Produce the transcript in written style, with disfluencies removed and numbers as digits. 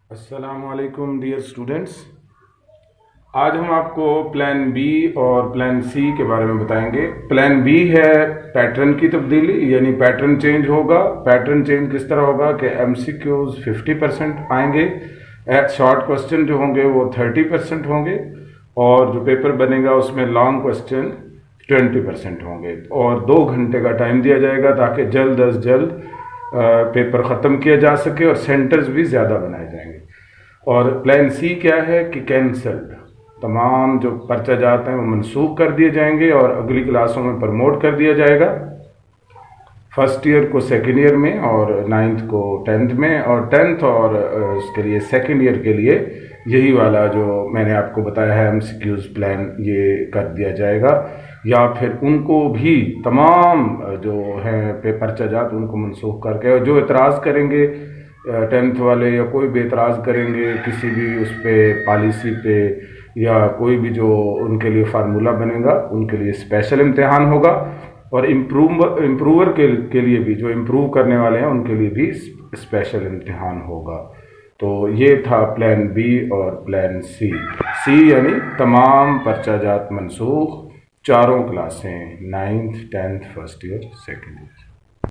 السلام علیکم dear students, آج ہم آپ کو پلان بی اور پلان سی کے بارے میں بتائیں گے۔ پلان بی ہے پیٹرن کی تبدیلی، یعنی پیٹرن چینج ہوگا۔ پیٹرن چینج کس طرح ہوگا کہ ایم سی کیوز 50% آئیں گے، شارٹ کوسچن جو ہوں گے وہ 30% ہوں گے، اور جو پیپر بنے گا اس میں لانگ کوسچن 20% ہوں گے، اور 2 گھنٹے کا ٹائم دیا جائے گا تاکہ جلد از جلد پیپر ختم کیا جا سکے اور سینٹرز بھی زیادہ بنائے جائیں گے۔ اور پلان سی کیا ہے کہ کینسلڈ، تمام جو پرچہ جات ہیں وہ منسوخ کر دیے جائیں گے اور اگلی کلاسوں میں پروموٹ کر دیا جائے گا، فرسٹ ایئر کو سیکنڈ ایئر میں، اور 9th کو 10th میں، اور 10th اور اس کے لیے سیکنڈ ایئر کے لیے یہی والا جو میں نے آپ کو بتایا ہے ایم سی کیوز پلان یہ کر دیا جائے گا، یا پھر ان کو بھی تمام جو ہیں پرچہ جات ان کو منسوخ کر کے، اور جو اعتراض کریں گے 10th والے یا کوئی بھی اعتراض کریں گے کسی بھی اس پہ پالیسی پہ یا کوئی بھی جو ان کے لیے فارمولہ بنے گا ان کے لیے اسپیشل امتحان ہوگا، اور امپروور کے لیے بھی جو امپروو کرنے والے ہیں ان کے لیے بھی اسپیشل امتحان ہوگا۔ تو یہ تھا پلان بی اور پلان سی۔ سی یعنی تمام پرچہ جات منسوخ، چاروں کلاسیں 9th 10th first year second year.